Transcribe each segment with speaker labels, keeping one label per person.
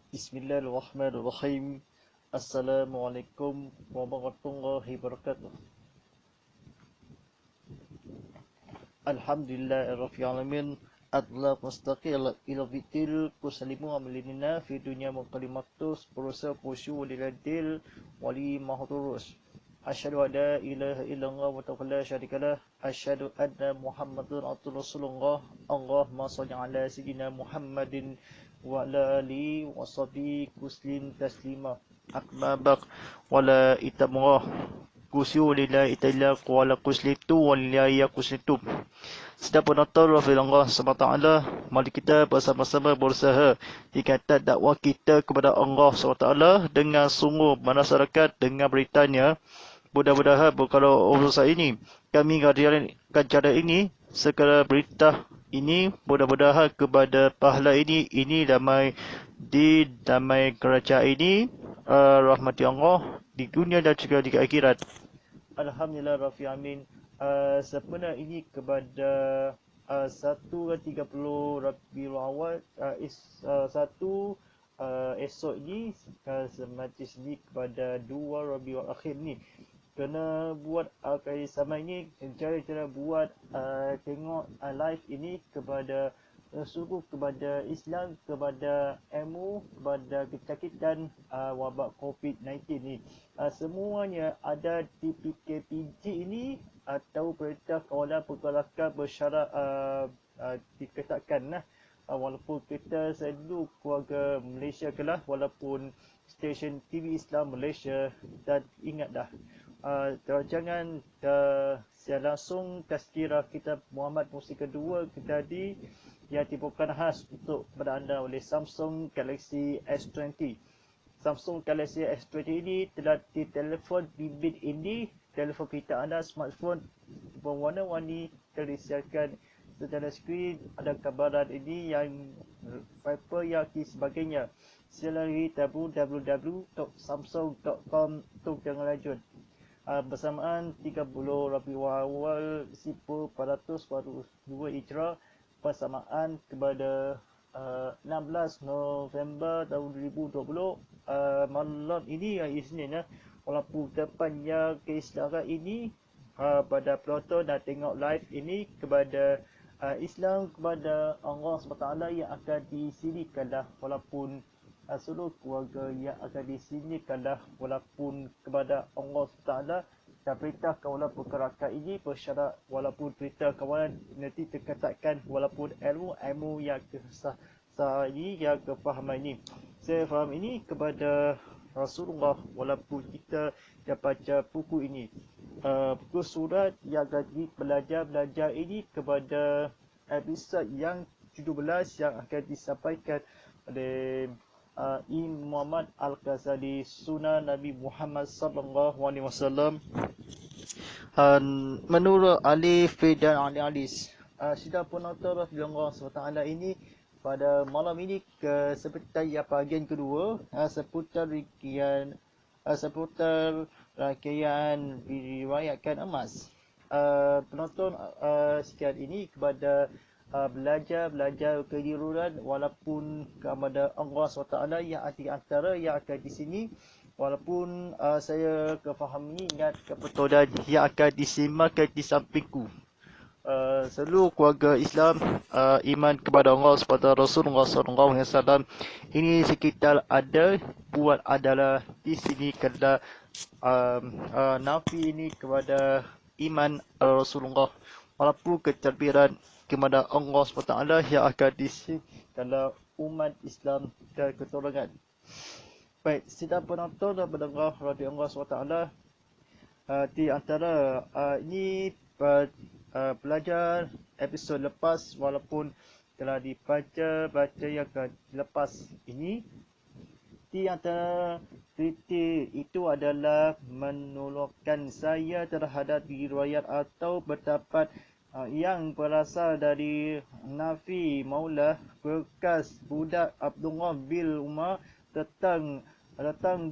Speaker 1: Bismillahirrahmanirrahim. Assalamualaikum warahmatullahi wabarakatuh. Alhamdulillahirabbil alamin. Adla mustaqil ila bitil kusalimu amalina fi dunya muqaddimatus berusaha pusyu liladil wali mahdurus. Asyhadu an la ilaha illallah wa la syarikalah. Asyhadu anna Muhammadan abduhu rasulullah. Allahumma shalli ala sayyidina Muhammadin wa ala alihi wa sahbihi kuslim taslima. Akbabak wala itamrah. Kusyu lillahi ta'ala qala kuslitu walillahi kuslitu. Setiap penonton Allah SWT, mari kita bersama-sama berusaha tingkatkan dakwah kita kepada Allah SWT dengan sungguh masyarakat dengan beritanya. Mudah-mudahan kalau urusan ini kami ngadakan cara ini segala berita ini mudah-mudahan kepada pahala ini damai di damai kerajaan ini rahmati Allah di dunia dan juga di akhirat. Alhamdulillah Rabbil Alamin. Sempena ini kepada 1.30 Rabiul Awal esok ni semacam ni kepada 2 Rabiul Akhir ni kena buat sama ini cara-cara buat tengok live ini kepada sungguh kepada Islam, kepada ilmu, kepada kesakitan wabak COVID-19 ni. Semuanya ada di PKPG ini atau Perintah Kawalan Pergerakan Bersyarat diketatkan lah. Walaupun kita selalu keluarga Malaysia kelah, walaupun stesen TV Islam Malaysia, dan ingat dah jangan secara langsung tazkirah kitab Muhammad Musi kedua kita tadi yang dibuatkan khas untuk kepada anda oleh Samsung Galaxy S20. Samsung Galaxy S20 ini telah ditelefon bibit ini, telefon pintar anda, smartphone berwarna-warni terisiarkan secara skrin, ada gambaran ini yang Viper yang sebagainya. Silakan www.samsung.com untuk jangan lanjut. Bersamaan 30 Rabiul Awal 1442 Hijrah, bersamaan kepada 16 November tahun 2020, malam ini hari Isnin walaupun depannya keislaman ini pada penonton dan tengok live ini kepada Islam, kepada Allah SWT yang akan disinikanlah, walaupun seluruh keluarga yang akan disinikanlah, walaupun kepada Allah SWT. Dan perintah kawalan pergerakan ini bersyarat walaupun perintah kawalan nanti terkatakan walaupun ilmu yang kesah ini, yang kefahaman ini. Saya faham ini kepada Rasulullah walaupun kita dah baca buku ini. Buku surat yang akan belajar ini kepada episod yang 17 yang akan disampaikan oleh Imam Muhammad Al-Ghazali, Sunnah Nabi Muhammad SAW. Menurut Ali Fidan Ali Alis, sidang penonton Allah SWT ini pada malam ini seperti yang bahagian kedua seputar rangkaian diriwayatkan emas. Penonton sekian ini kepada belajar keliruan walaupun kepada Allah SWT yang antara yang akan di sini, walaupun saya kefahami ingat kebetulan yang akan disimakkan di sampingku. Seluruh keluarga Islam iman kepada Allah SWT, Rasulullah SAW ini sekitar ada buat adalah di sini kerana nafi ini kepada iman Rasulullah walaupun keterbiran kepada Allah SWT yang akan disediakan umat Islam dan keturunan. Baik, sidang penonton dan pendengar radio Allah SWT, di antara ini belajar episod lepas walaupun telah dibaca yang lepas ini. Di antara kritik itu adalah menolakkan saya terhadap riwayat atau pendapat yang berasal dari Nafi Maula bekas budak Abdullah bin Umar tentang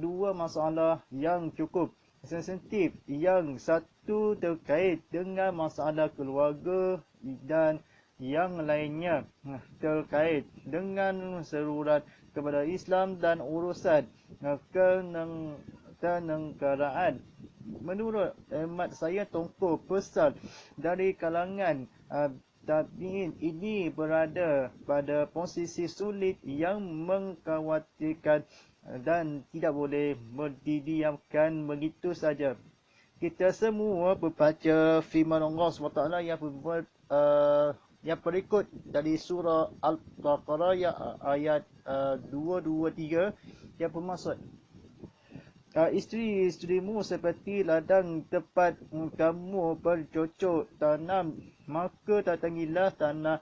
Speaker 1: dua masalah yang cukup sensitif. Yang satu terkait dengan masalah keluarga dan yang lainnya terkait dengan serurat kepada Islam dan urusan kenenggaraan. Menurut hemat saya, tongkol besar dari kalangan tabi'in ini berada pada posisi sulit yang mengkhawatirkan dan tidak boleh didiamkan begitu saja. Kita semua membaca firman Allah SWT yang berikut dari surah Al-Baqarah ayat 223 yang bermaksud, isteri-isterimu seperti ladang tempat kamu bercocok tanam, maka datangilah tanah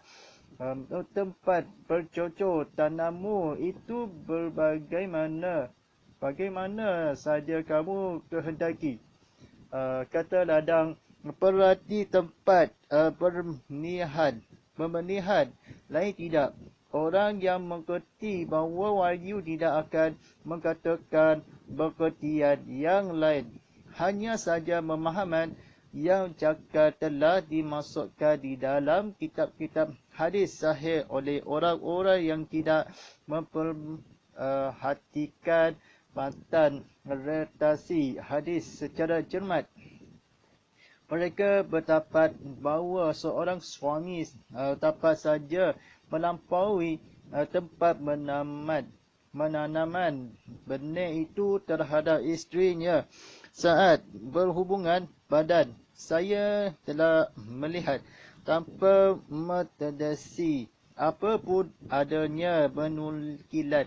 Speaker 1: tempat bercocok tanammu itu bagaimana saja kamu kehendaki. Kata ladang, perhati tempat pembenihan, lain tidak. Orang yang mengerti bahawa wahyu tidak akan mengatakan pengertian yang lain. Hanya saja pemahaman yang jangka telah dimasukkan di dalam kitab-kitab hadis sahih oleh orang-orang yang tidak memperhatikan matan retasi hadis secara cermat. Mereka bertapat bahawa seorang suami dapat saja melampaui tempat menanaman benih itu terhadap isterinya saat berhubungan badan. Saya telah melihat tanpa metadasi apapun adanya penukilan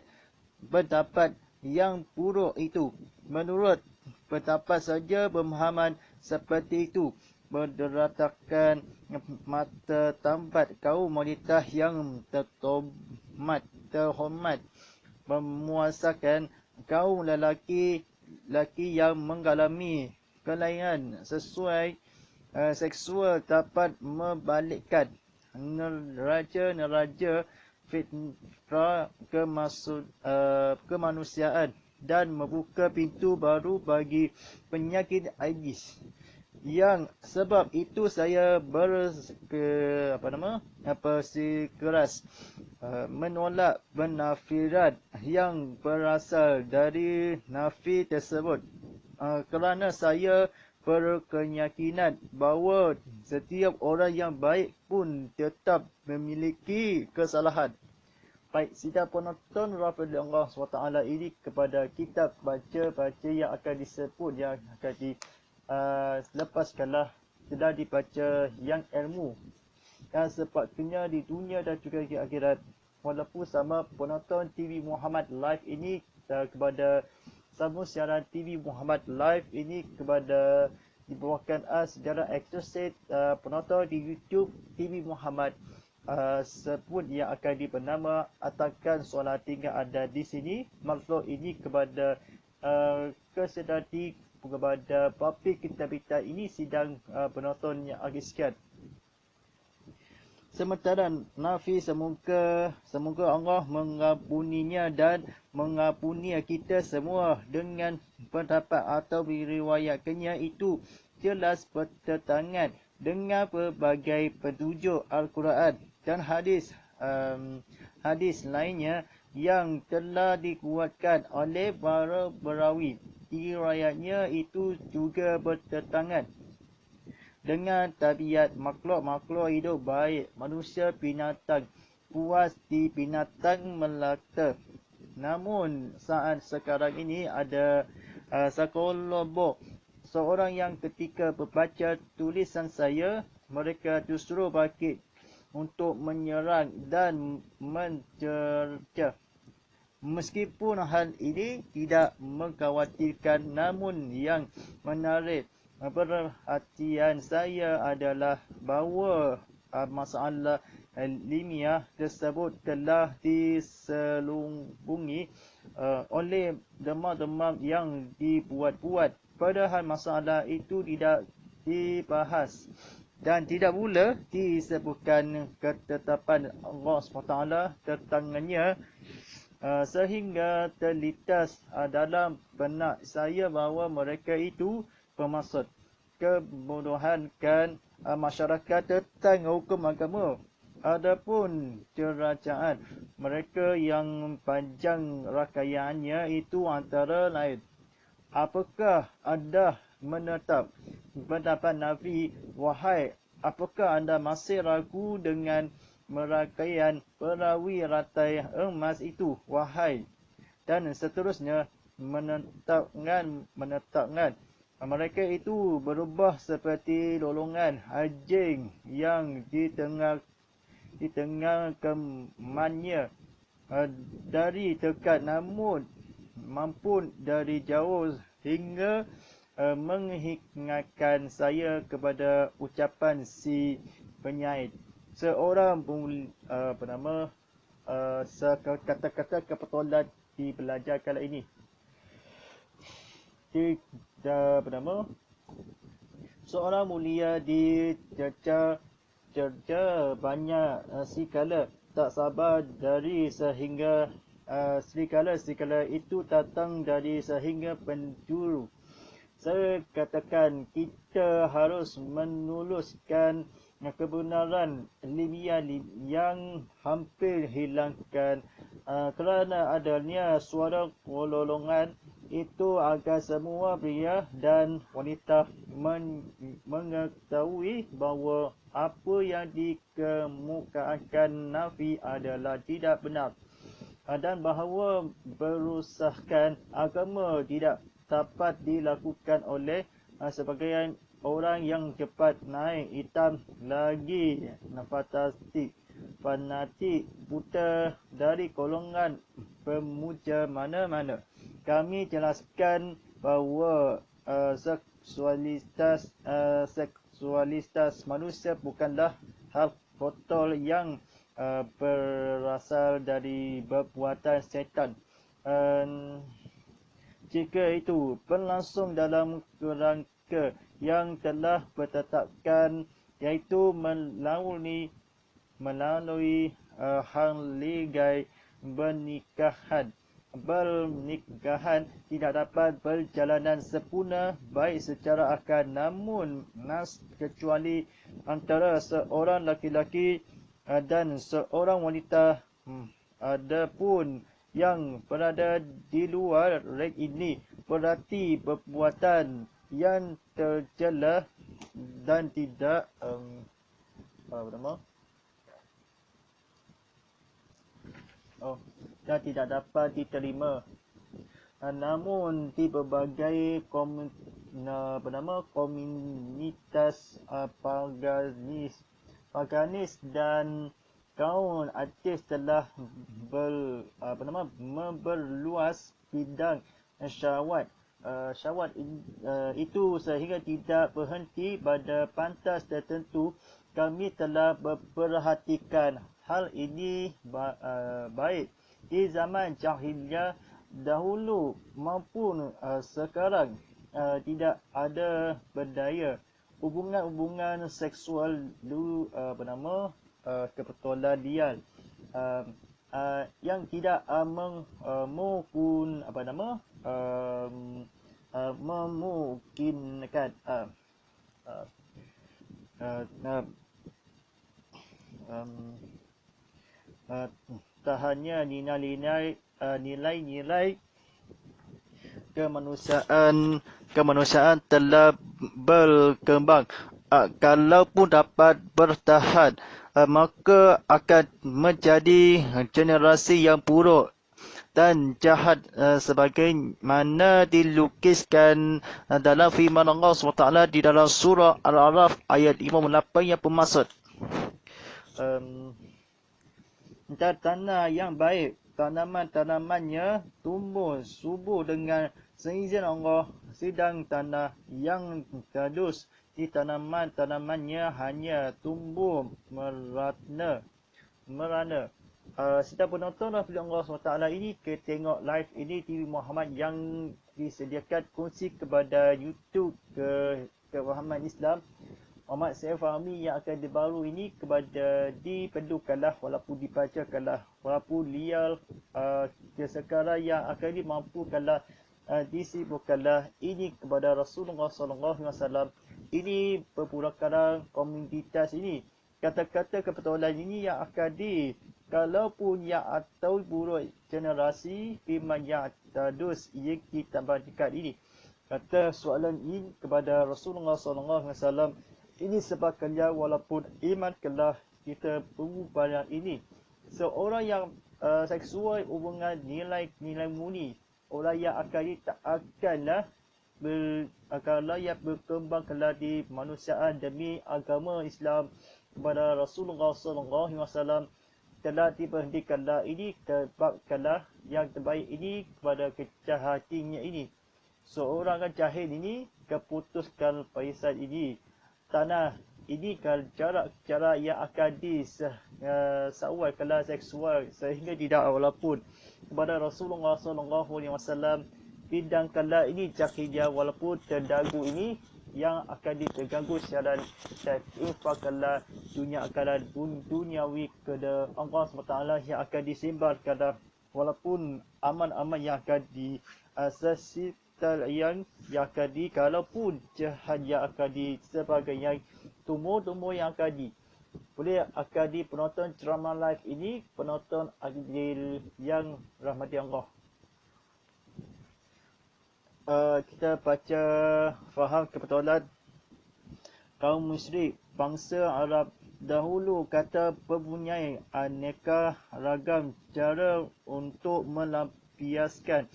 Speaker 1: pendapat yang buruk itu. Menurut pendapat saja pemahaman seperti itu menderatakan mata tambat kaum wanita yang terhormat, memuasakan kaum lelaki yang mengalami kelainan seksual dapat membalikkan neraja fitrah kemanusiaan dan membuka pintu baru bagi penyakit AIDS. Yang sebab itu saya bersikeras menolak penafiran yang berasal dari nafi tersebut, kerana saya berkeyakinan bahawa setiap orang yang baik pun tetap memiliki kesalahan. Baik, sidang penonton rahmat Allah SWT ini kepada kitab baca-baca yang akan disebut, yang akan lepaskanlah sudah dibaca yang ilmu yang sepatutnya di dunia dan juga di akhirat. Walaupun sama penonton TV Muhammad Live ini kepada sambung siaran TV Muhammad Live ini kepada dibawakan secara eksklusif penonton di YouTube TV Muhammad sebut yang akan dibernama Atakan Solat Tinggal ada di sini. Maksud ini kepada kesedati kepada publik kita ini sidang penonton yang agak sekian. Sementara Nafi, semoga Allah mengampuninya dan mengampuni kita semua dengan pendapat atau diriwayatkannya itu jelas bertentangan dengan pelbagai petunjuk Al-Quran dan hadis lainnya yang telah dikuatkan oleh para perawi. Riwayatnya itu juga bertentangan dengan tabiat makhluk-makhluk hidup baik, manusia, binatang, puas di binatang melata. Namun saat sekarang ini ada sekelompok seorang yang ketika membaca tulisan saya, mereka justru bangkit untuk menyerang dan mencercah. Meskipun hal ini tidak mengkhawatirkan, namun yang menarik perhatian saya adalah bahawa masalah ilmiah tersebut telah diselubungi oleh demam-demam yang dibuat-buat. Padahal masalah itu tidak dibahas dan tidak pula disebutkan ketetapan Allah SWT tentangnya, sehingga terlintas dalam benak saya bahawa mereka itu bermaksud kebodohan masyarakat tentang hukum agama. Adapun kerajaan mereka yang panjang rakayaannya itu antara lain. Apakah anda menetap pendapat Nabi, wahai, apakah anda masih ragu dengan merakaian perawi ratai emas itu, wahai? Dan seterusnya menetapkan mereka itu berubah seperti lolongan anjing yang di tengah kemannya dari dekat, namun mampu dari jauh hingga mengingatkan saya kepada ucapan si penyair. Seorang kata-kata kebetulan di belajar kala ini. Seorang mulia di cerca banyak sikala tak sabar dari sehingga serigala itu datang dari sehingga penjuru. Saya katakan kita harus menuluskan kebenaran ilmiah yang hampir hilangkan kerana adanya suara golongan itu agar semua pria dan wanita mengetahui bahawa apa yang dikemukakan Nabi adalah tidak benar, dan bahawa berusahkan agama tidak dapat dilakukan oleh sebagian orang yang cepat naik hitam lagi fanatik buta dari golongan pemuja mana-mana. Kami jelaskan bahawa seksualitas manusia bukanlah hal kotor yang berasal dari perbuatan syaitan. Jika itu berlangsung dalam kerangka yang telah ditetapkan, iaitu melalui haligai Bernikahan tidak dapat berjalanan sempurna baik secara akal, namun nas kecuali antara seorang laki-laki dan seorang wanita. Adapun yang berada di luar reg ini berarti perbuatan yang tercela dan tidak dan tidak dapat diterima. Namun di berbagai komunitas paganis dan kaum artis telah memperluas bidang syahwat itu sehingga tidak berhenti pada pantas tertentu. Kami telah memperhatikan hal ini baik di zaman jahiliyah dahulu maupun sekarang. Tidak ada berdaya hubungan seksual kebetulan liar yang tidak memungkinkan tak hanya nilai-nilai kemanusiaan telah berkembang. Kalaupun dapat bertahan, maka akan menjadi generasi yang buruk dan jahat sebagaimana dilukiskan dalam firman Allah SWT di dalam surah Al-A'raf ayat 58 yang bermaksud dan tanah yang baik, tanaman-tanamannya tumbuh subur dengan seizin Allah, sedang tanah yang tandus di tanamannya hanya tumbuh merana. Setiap penonton film Allah SWT ini ke tengok live ini TV Muhammad yang disediakan kongsi kepada YouTube kefahaman Islam Muhammad Saif Fahmi yang akan dibaru ini diperlukanlah walaupun dibacakanlah walaupun liar kesekarang yang akan dimampukanlah disibukkanlah ini kepada Rasulullah SAW. Ini perpulakaran komunitas ini kata-kata kebetulan ini yang akadi, kalaupun yang atau buruk generasi firman yang tadus ia kita bacakan ini. Kata soalan ini kepada Rasulullah SAW, ini sebabkannya walaupun iman telah kita berubah ini. Seorang yang seksual hubungan nilai-nilai murni, orang yang akadi tak akanlah kalau ia berkembang kelak di manusiaan demi agama Islam kepada Rasulullah SAW telah diberhentikanlah ini kebabkanlah yang terbaik ini kepada kejahatinya ini. Seorang jahil ini keputuskan paisan ini. Tanah ini kalau cara yang akan disawal kalau seksual sehingga tidak walaupun kepada Rasulullah SAW bidang kala ini jahiliyah walaupun terganggu ini yang akan terganggu secara infakala dunia akalan duniawi kepada Allah SWT yang akan disembah kepada walaupun aman-aman yang akan diasasi yang akan kalaupun jahat yang akan sebagai yang tumor-tumor yang akan boleh akan penonton ceramah live ini penonton adil yang rahmati Allah. Kita baca faham kebetulan kaum musyrik bangsa Arab dahulu kata mempunyai aneka ragam cara untuk melampiaskan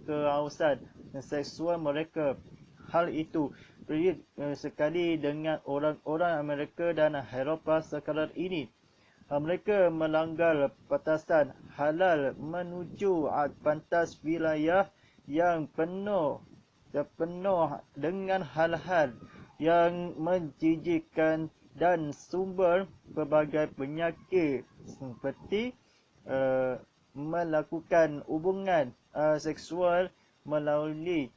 Speaker 1: kehausan seksual mereka. Hal itu berbeda sekali dengan orang-orang Amerika dan Eropah sekarang ini. Mereka melanggar batasan halal menuju pantas wilayah yang penuh dengan hal-hal yang menjijikkan dan sumber pelbagai penyakit seperti melakukan hubungan seksual melalui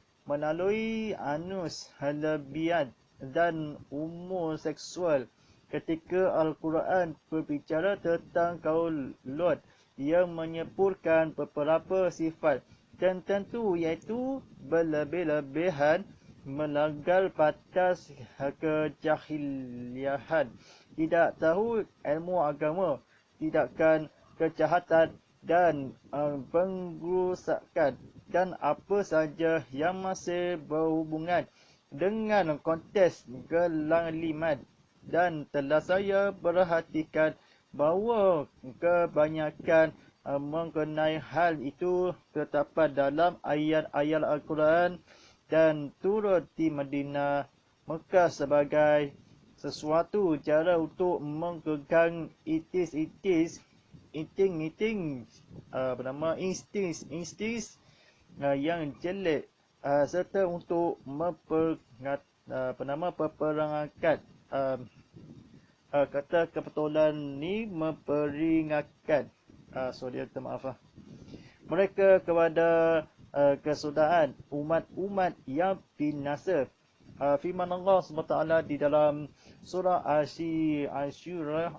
Speaker 1: anus, lebihan dan umur seksual. Ketika Al-Quran berbicara tentang kaum Lot yang menyebutkan beberapa sifat tertentu iaitu berlebih-lebihan, melanggar batas kejahiliahan, tidak tahu ilmu agama, tindakan kejahatan dan pengrusakan dan apa saja yang masih berhubungan dengan konteks kelaliman. Dan telah saya perhatikan bahawa kebanyakan mengenai hal itu terdapat dalam ayat-ayat Al-Quran dan turut di Madinah Mekah sebagai sesuatu cara untuk menggegang insting yang jelek serta untuk memperangkat kata kebetulan ni memperingatkan mereka kepada kesudahan umat-umat yang binasa. Firman Allah SWT di dalam surah Asyura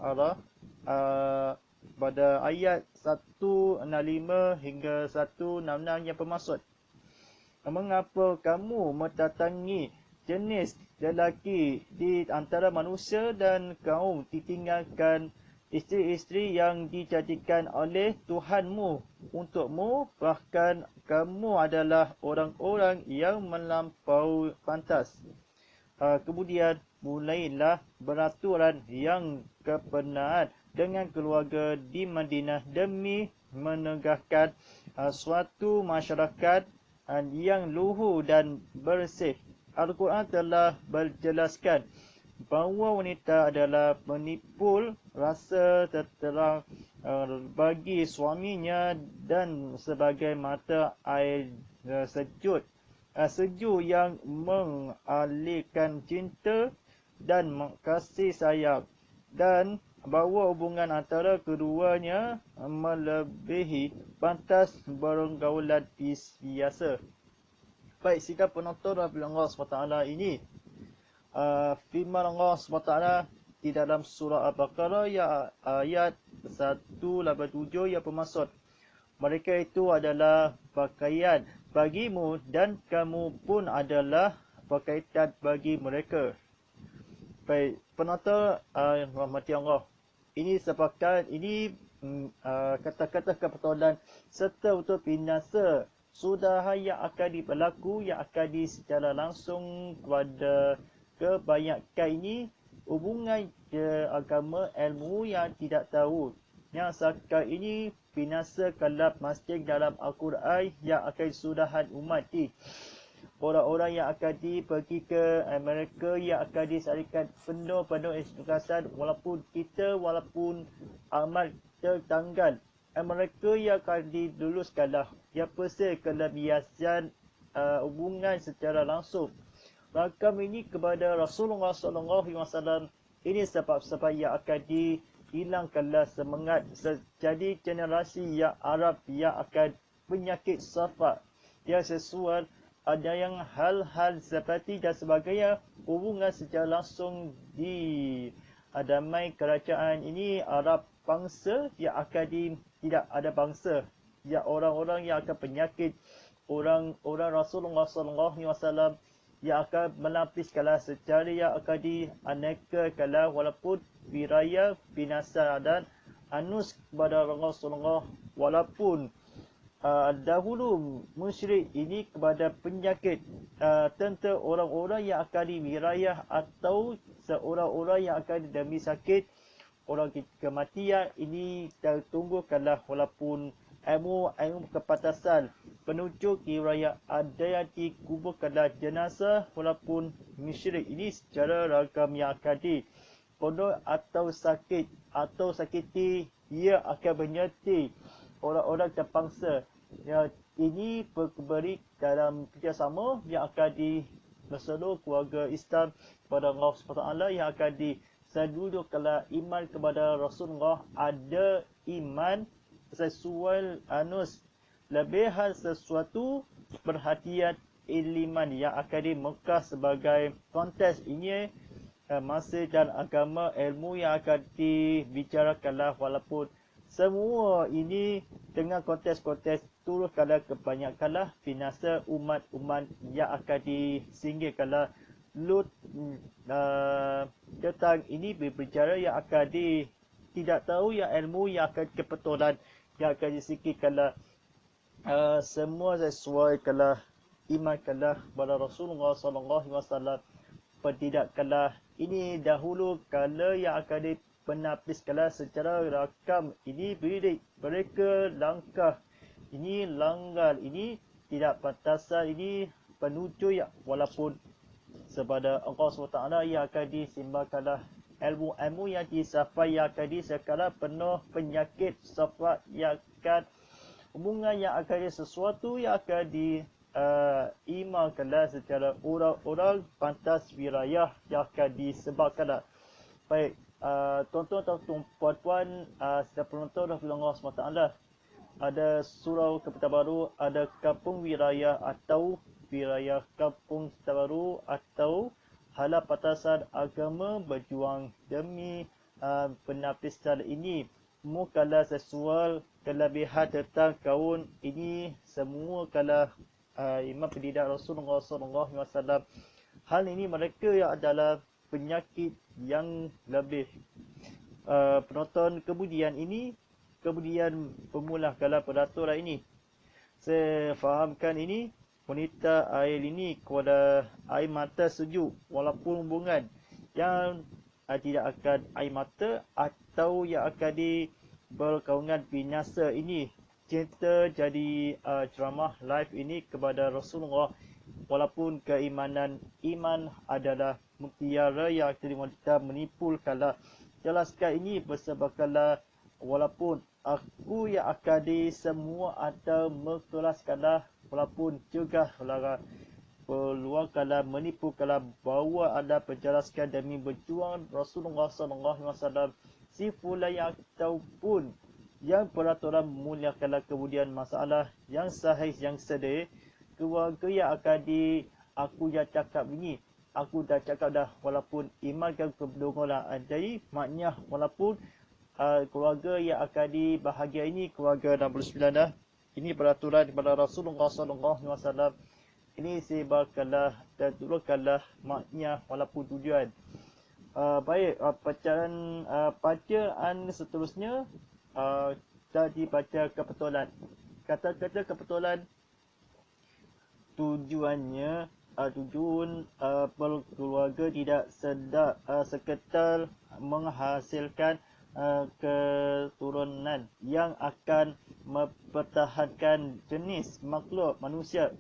Speaker 1: pada ayat 165 hingga 166 yang bermaksud, mengapa kamu mendatangi jenis lelaki di antara manusia dan kaum ditinggalkan isteri-isteri yang dijadikan oleh Tuhanmu untukmu, bahkan kamu adalah orang-orang yang melampau pantas. Kemudian mulailah beraturan yang kebenaran dengan keluarga di Madinah demi menegakkan suatu masyarakat yang luhur dan bersih. Al-Quran telah berjelaskan bahawa wanita adalah penipul rasa terterang bagi suaminya dan sebagai mata air sejuk yang mengalihkan cinta dan kasih sayang, dan bahawa hubungan antara keduanya melebihi batas pergaulan biasa. Baik, sikap penonton Allah SWT ini, firman Allah SWT di dalam surah Al-Baqarah ayat 187 yang bermaksud, mereka itu adalah pakaian bagimu dan kamu pun adalah pakaian bagi mereka. Baik, penonton yang rahmati Allah. Ini sepakat, ini kata-kata kebetulan serta untuk binasa sudah yang akan berlaku, yang akan secara langsung kepada kebanyakan ini hubungan ke agama ilmu yang tidak tahu. Yang sekarang ini binasa kalap masjid dalam Al-Quran yang akan sudahan umat ini. Orang-orang yang akan pergi ke Amerika yang akan disarikan penuh-penuh edukasi walaupun amat tertanggal. Mereka yang akan diluluskanlah yang persen kelebihan hubungan secara langsung. Rakam ini kepada Rasulullah SAW ini sebab-sebab yang akan dihilangkanlah semangat jadi generasi yang Arab yang akan penyakit safar yang sesuai ada yang hal-hal seperti dan sebagainya hubungan secara langsung di damai kerajaan ini Arab bangsa yang akan tidak ada bangsa yang orang-orang yang akan penyakit orang Rasulullah SAW yang akan melapiskanlah secara yang akan dianekakanlah walaupun wiraya binasa dan anus kepada Rasulullah walaupun dahulu musyrik ini kepada penyakit tentu orang-orang yang akan di wilayah atau seorang-orang yang akan demi sakit orang kematian ini tertunggukanlah walaupun ilmu kepatasan penunjuk di wilayah ada yang dikuburkanlah jenazah walaupun musyrik ini secara ragam yang akan dibunuh atau sakiti ia akan menyertai orang-orang terpaksa. Ya, ini beri dalam kerjasama yang akan seluruh keluarga Islam kepada Allah SWT yang akan disedudukkanlah iman kepada Rasulullah ada iman sesuai lebihan sesuatu perhatian iliman yang akan di Mekah sebagai kontes ini masa dan agama ilmu yang akan dibicarakanlah walaupun semua ini dengan kontes-kontes turutkanlah kebanyakanlah binasa umat-umat yang akan disingkirkanlah. Lut tentang ini berbicara yang akan tidak tahu yang ilmu yang akan kebetulan yang akan disingkirkanlah. Semua sesuai kalah iman kalah kepada Rasulullah SAW. Pentidakkanlah ini dahulu kala yang akan penapiskanlah secara rakam ini bilik mereka langkah ini langgar ini tidak pantasan ini penuju yang walaupun kepada Allah SWT yang akan disimbangkanlah ilmu-ilmu yang disapai yang akan sekarang penuh penyakit sifat yang akan hubungan yang akan sesuatu yang akan diimankanlah secara orang-orang pantas wilayah yang akan disebabkanlah. Baik, tuan-tuan, puan-puan, setiap penonton Allah SWT ada surau Kota Baru, ada kampung wilayah atau wilayah kampung Kota Baru atau hala patasan agama berjuang demi penapisan ini. Mukalah sesuai kelebihan tentang kaum ini semua kalah imam pendidik Rasulullah SAW. Hal ini mereka yang adalah penyakit yang lebih penonton kemudian bermulahkanlah peraturan ini. Saya fahamkan ini wanita air ini kepada air mata sejuk walaupun hubungan yang tidak akan air mata atau yang akan berkawangan binasa ini. Cinta jadi ceramah live ini kepada Rasulullah walaupun iman adalah mutiara yang kita menipulkanlah. Jelaskan ini bersebabkanlah walaupun aku yang akan semua atau mengelaskanlah walaupun juga peluangkanlah menipukanlah bahawa anda penjelaskan demi berjuang Rasulullah SAW si fulai ataupun yang peraturan memuliakanlah kemudian masalah yang sahih yang sedih keluarga yang akan aku yang cakap ini aku dah cakap dah walaupun iman kan kedua jadi maknanya walaupun keluarga yang akan bahagia ini keluarga 69 dah. Ini peraturan daripada Rasulullah SAW. Ini sebarkanlah dan turunkanlah maknanya walaupun tujuan. Baik, bacaan seterusnya tadi baca kebetulan. Kata-kata kebetulan tujuannya tujuan berkeluarga tidak seketar menghasilkan keturunan yang akan mempertahankan jenis makhluk manusia,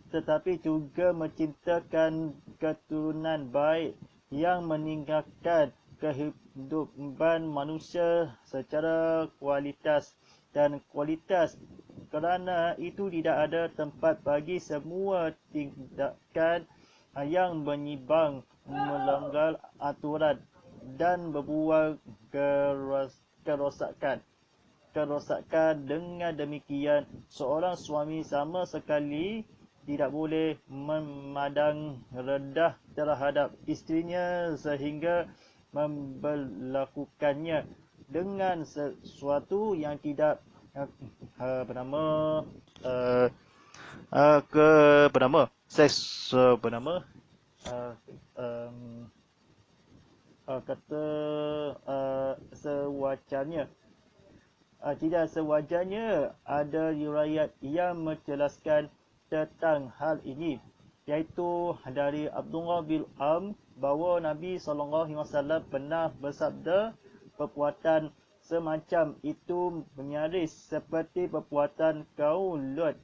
Speaker 1: tetapi juga menciptakan keturunan baik yang meningkatkan kehidupan manusia secara kualitas dan kualitas. Kerana itu tidak ada tempat bagi semua tindakan yang menyimpang, melanggar aturan dan berbuat kerosakan. Dengan demikian, seorang suami sama sekali tidak boleh memandang rendah terhadap isterinya sehingga memperlakukannya dengan sesuatu yang tidak sewajarnya. Tidak sewajarnya. Ada riwayat yang menjelaskan tentang hal ini, iaitu dari Abdullah bin bahawa Nabi SAW pernah bersabda, perbuatan semacam itu menyaris seperti perbuatan kaum Lut.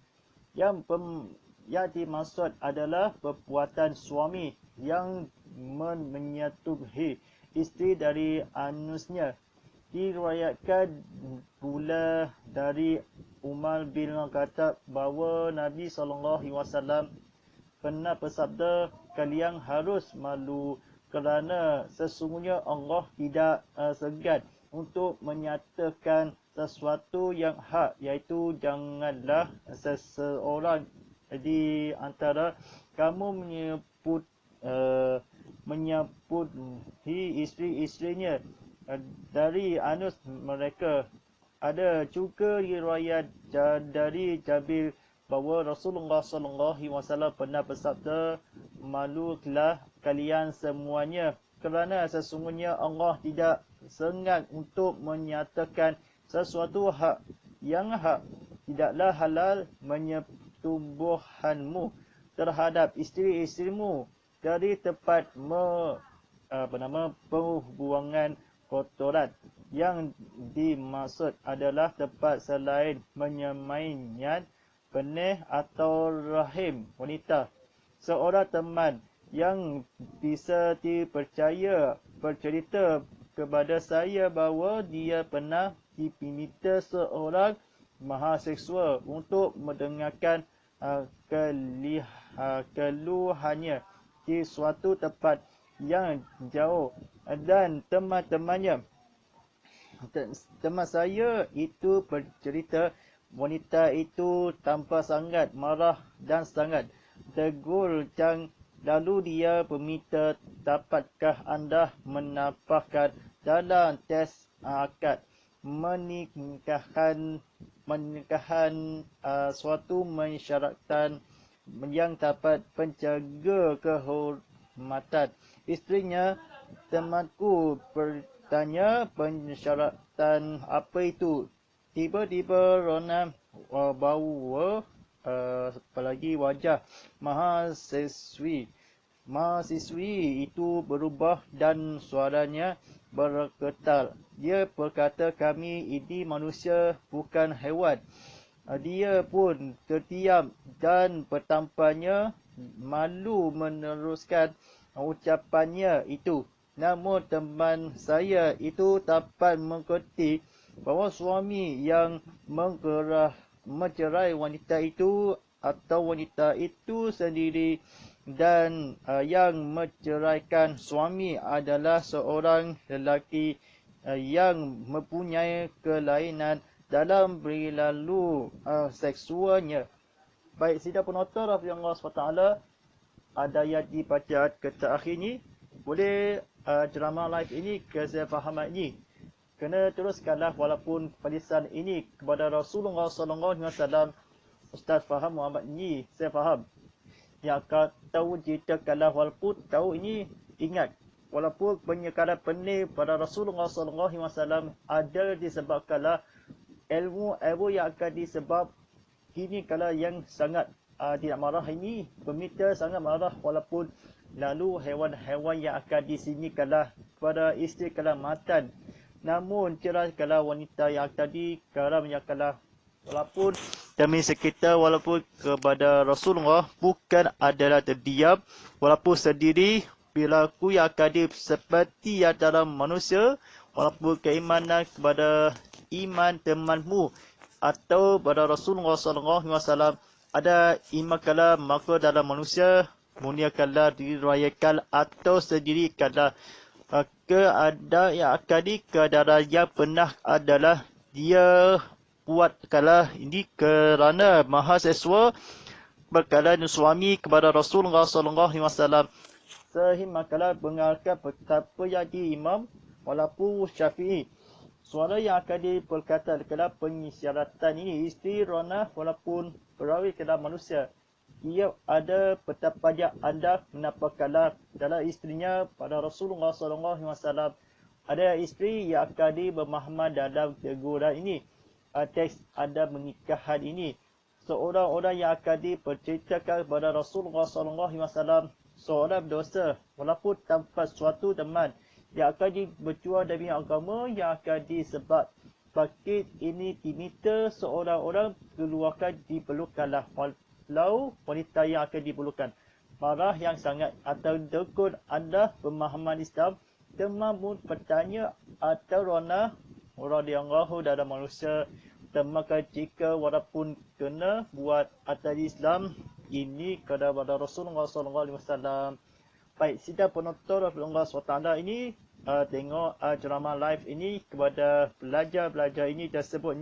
Speaker 1: Yang dimaksud adalah perbuatan suami yang menyetubuhi isteri dari anusnya. Diriwayatkan pula dari Umar bin Khattab bahawa Nabi SAW pernah bersabda, kalian harus malu kerana sesungguhnya Allah tidak segan untuk menyatakan sesuatu yang hak, iaitu janganlah seseorang di antara kamu menyepuhi isteri-isterinya dari anus mereka. Ada juga riwayat dari Jabir bahawa Rasulullah SAW pernah bersabda, malulah kalian semuanya kerana sesungguhnya Allah tidak sengat untuk menyatakan sesuatu hak yang hak. Tidaklah halal menyetubuhanmu terhadap isteri-isterimu dari tempat pembuangan kotoran. Yang dimaksud adalah tempat selain menyemaian penih atau rahim wanita. Seorang teman yang bisa dipercaya bercerita kepada saya bahawa dia pernah diminta seorang mahasiswa untuk mendengarkan keluhannya di suatu tempat yang jauh, dan teman saya itu bercerita wanita itu tampak sangat marah dan sangat terguncang. Lalu dia meminta, dapatkah anda menambahkan dalam teks akad menikahan suatu mensyaratkan yang dapat menjaga kehormatan isterinya. Temanku bertanya, pensyaratan apa itu? Tiba-tiba Rona bawa apalagi wajah mahasiswi itu berubah dan suaranya bergetar. Dia berkata, kami ini manusia bukan haiwan. Dia pun terdiam dan bertampaknya malu meneruskan ucapannya itu. Namun teman saya itu dapat mengerti bahawa suami yang mencerai wanita itu atau wanita itu sendiri dan yang menceraikan suami adalah seorang lelaki yang mempunyai kelainan dalam perilaku seksualnya. Baik, sidang penonton rahimahullah SWT, ada yang dibaca kata akhir ni, boleh ceramah live ini kesefahaman ini kena teruskanlah walaupun tulisan ini kepada Rasulullah SAW. Ustaz faham Muhammad ni, saya faham. Yang akan tahu ceritakanlah walaupun tahu ini, ingat walaupun penyekalan pening pada Rasulullah SAW ada disebabkanlah ilmu yang akan disebab kini kalau yang sangat tidak marah ini, peminta sangat marah walaupun lalu haiwan-haiwan yang akan disinyikanlah kepada isteri keselamatan. Namun cerah kalau wanita yang tadi karam yang kalah walaupun demi sekitar walaupun kepada Rasulullah bukan adalah terdiam walaupun sendiri perilaku yang akan seperti yang dalam manusia walaupun keimanan kepada iman temanmu atau pada Rasulullah SAW ada iman kala maka dalam manusia muniakanlah dirayakan atau sendirikanlah keadaan yang akan keadaan yang pernah adalah dia buatkanlah ini kerana mahasiswa berkala suami kepada Rasulullah SAW sehingga mengalahkan betapa yang di imam walaupun Syafi'i. Suara yang akan diperkataan dalam pengisyaratan ini isteri ranah walaupun perawi dalam manusia. Ia ada betapa yang anda menampakkanlah dalam isterinya pada Rasulullah SAW. Ada isteri yang akan bermahaman dalam teguran ini. Teks ada menikahan ini. Seorang-orang yang akan diperceritakan kepada Rasulullah SAW seorang berdosa walaupun tanpa suatu teman yang akan berjuang demi agama yang akan disebab bangkit ini diminta seorang-orang keluarkan diperlukanlah walau wanita yang akan diperlukan marah yang sangat atau tekun anda pemahaman Islam teman pun bertanya atau rona radhiyallahu dalam manusia maka jika walaupun kena buat atas Islam ini kepada Rasulullah SAW. Baik, sidang penonton Rasulullah SWT ini tengok ceramah live ini kepada pelajar-pelajar ini tersebut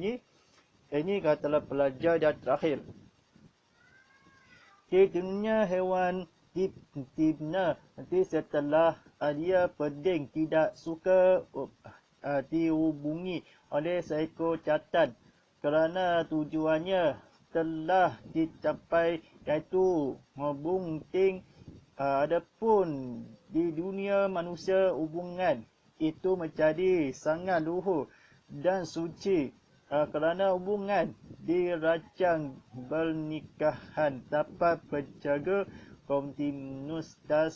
Speaker 1: ini katalah pelajar yang terakhir. Di dunia hewan dibina nanti setelah dia peding tidak suka dihubungi oleh seekor catat kerana tujuannya telah dicapai iaitu membunting. Adapun di dunia manusia hubungan itu menjadi sangat luhur dan suci kerana hubungan dirancang pernikahan dapat menjaga kontinus dan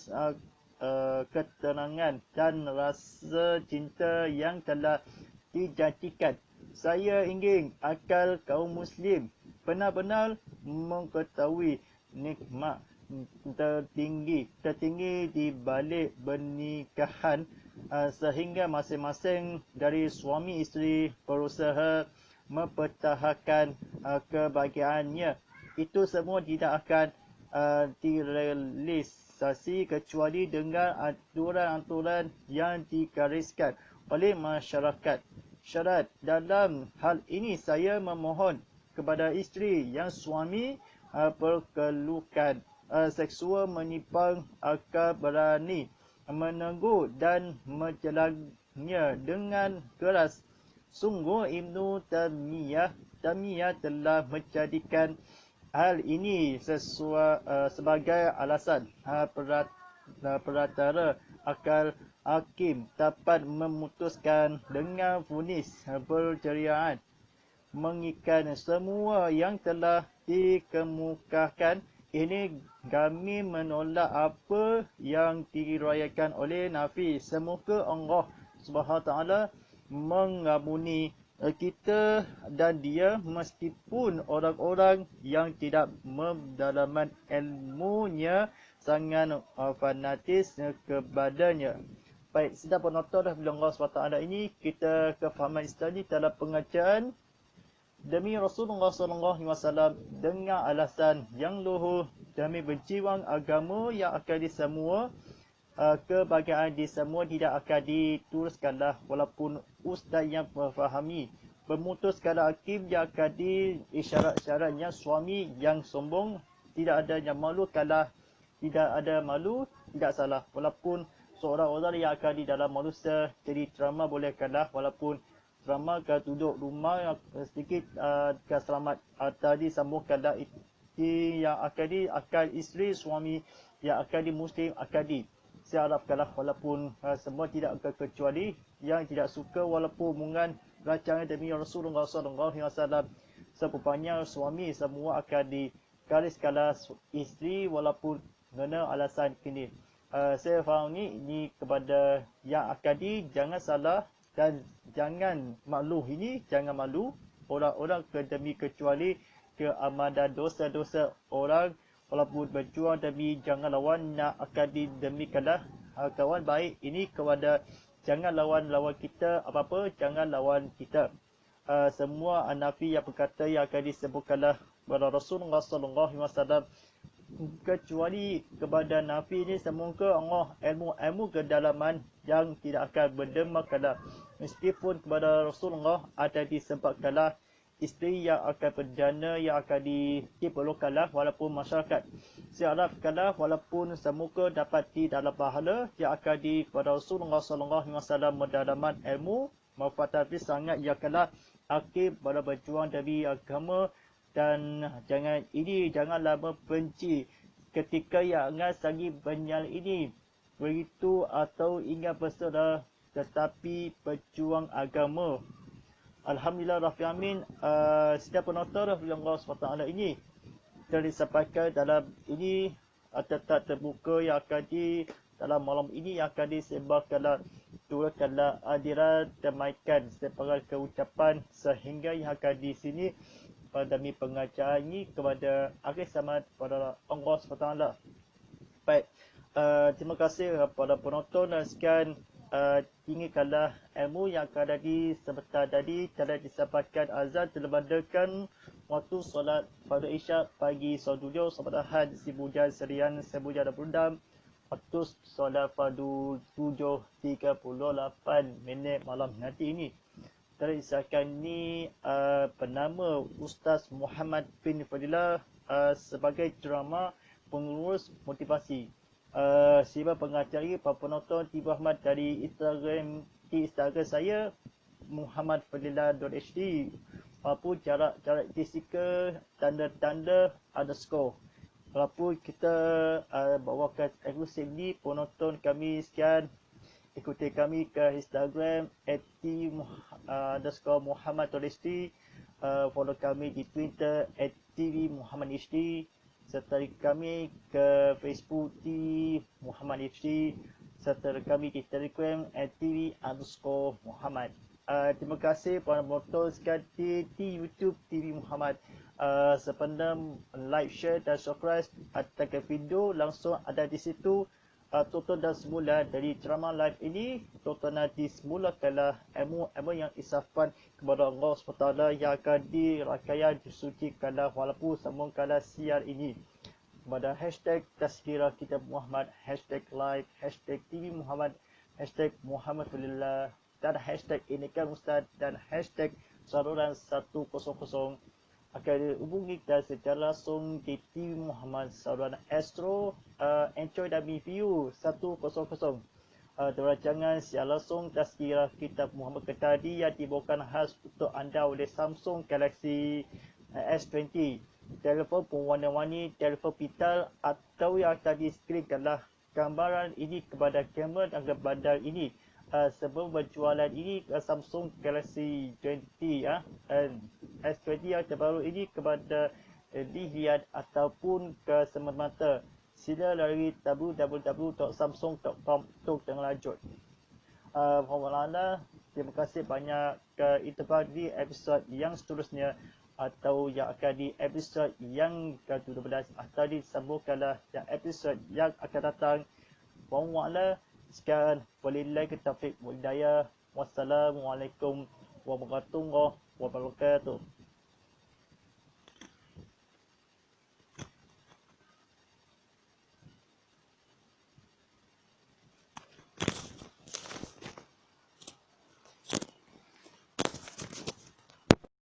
Speaker 1: ketenangan dan rasa cinta yang telah dijanjikan. Saya ingin akal kaum muslim benar-benar mengetahui nikmat tertinggi di balik pernikahan sehingga masing-masing dari suami isteri berusaha mempertahankan kebahagiaannya. Itu semua tidak akan direalisasi kecuali dengan aturan-aturan yang digariskan oleh masyarakat. Syarat dalam hal ini saya memohon kepada isteri yang suami perkelukan seksual menyimpang akan berani menegur dan mencelanya dengan keras. Sungguh Ibnu Taimiyah telah menjadikan hal ini sebagai alasan peratara akal hakim dapat memutuskan dengan vonis perceraian. Mengikat semua yang telah dikemukakan ini kami menolak apa yang diriwayatkan oleh Nabi. Semoga Allah SWT mengampuni kita dan dia meskipun orang-orang yang tidak mendalaman ilmunya sangat fanatis kepadanya. Baik, sedang penonton dah bila Allah SWT ini kita kefahaman Islam ini dalam pengajian demi Rasulullah SAW dengan alasan yang luhur demi berjiwang agama yang akan disemua kebahagiaan di semua tidak akan dituliskanlah walaupun ustaz yang memfahami memutuskanlah hakim yang akan diisyarat-syaratnya suami yang sombong tidak ada yang malu kalah tidak ada malu tidak salah walaupun seorang orang yang akan di dalam manusia jadi ceramah boleh kalah walaupun ceramah ke duduk rumah sedikit ke selamat tadi sambungkanlah yang akan isteri suami yang akan di muslim akan saya harapkanlah walaupun semua tidak kecuali yang tidak suka walaupun mungan rancangan demi Rasulullah SAW, sepupunya suami semua akan dikaris kala isteri walaupun kerana alasan kini. Saya faham ini kepada yang akadi, jangan salah dan jangan malu ini, jangan malu orang-orang demi kecuali keamanan dosa-dosa orang walaupun berjuang demi jangan lawan nak akadi demi kalah kawan baik ini kepada jangan lawan kita apa-apa, jangan lawan kita. Semua Nabi yang berkata yang akan disebutkanlah kepada Rasulullah SAW kecuali kepada Nabi ini semoga Allah ilmu kedalaman yang tidak akan berdemakkanlah. Meskipun kepada Rasulullah ada disebutkanlah isteri yang akan berdana yang akan diperlukanlah walaupun masyarakat. Saya harapkanlah walaupun semoga dapati dalam pahala yang akan kepada Rasulullah SAW mendalaman ilmu manfaat tapi sangat ia akanlah akib pada berjuang dari agama. Dan janganlah membenci ketika yang ingat sagi benyal ini begitu atau ingat bersaudara tetapi berjuang agama. Alhamdulillah Rabbil Alamin. Setiap penonton Allah SWT ini telah disampaikan dalam ini tetap terbuka yang akan dalam malam ini yang akan disembahkanlah turutkanlah adiran temaikan separuh keucapan sehingga yang akan di sini pada demi pengacara ini kepada akhir zaman kepada Allah SWT. Baik, terima kasih kepada penonton dan sekian tinggikanlah ilmu yang akan tadi sebentar tadi telah disampaikan azan terlebadakan waktu solat pada isyak pagi Saudulio Sahabat Ahad Sibujan Serian Sebujan dan Berundam waktu solat fardu 7.38 minit malam nanti ini. Telah disahkan ini bernama Ustaz Muhammad bin Fadilah sebagai ceramah pengurus motivasi. Siapa pengacara para penonton Tiba Ahmad dari Instagram saya muhammadfadilah.hd walaupun jarak fizikal tanda underscore. Walaupun kita bawakan eksklusif ni penonton kami sekian ikuti kami ke Instagram @muhammad_muhammad_hd, follow kami di Twitter @tvmuhammadhd, serta kami ke Facebook @muhammadhd, serta kami di Telegram @tv_muhammad. Terima kasih para penonton sekalian di YouTube TV Muhammad. Sependam like, share dan subscribe atas video langsung ada di situ. Tonton dan semula dari ceramah live ini, tonton nanti semula kalah ilmu yang isafan kepada Allah SWT yang akan dirakaya disucikanlah walaupun semua kalah siar ini. Kepada hashtag Tazkirah Kitab Muhammad, hashtag live, hashtag TV Muhammad, hashtag Muhammadulillah, dan hashtag Inikan Ustaz, dan hashtag Saluran 100 akan dihubungi kita secara langsung di TV Muhammad Saluran Astro Enjoy dan View 100. Rancangan siar langsung Tazkirah Kitab Muhammad Ketadi yang dibawakan khas untuk anda oleh Samsung Galaxy S20. Telefon pewarna-warni, telefon pintar atau yang tadi skrinkanlah gambaran ini kepada kamera dan bandar ini. Sebelum berjualan ini Samsung Galaxy 20 S20 yang terbaru ini kepada dilihat ataupun ke semata-mata, sila lalui www.samsung.com untuk lanjut. Terima kasih banyak ke interval di episod yang seterusnya atau yang akan di episod yang ke-12 atau disambungkanlah yang episod yang akan datang. Wallahu sekian, walillahi taufiq wal hidayah. Wassalamualaikum warahmatullahi wabarakatuh.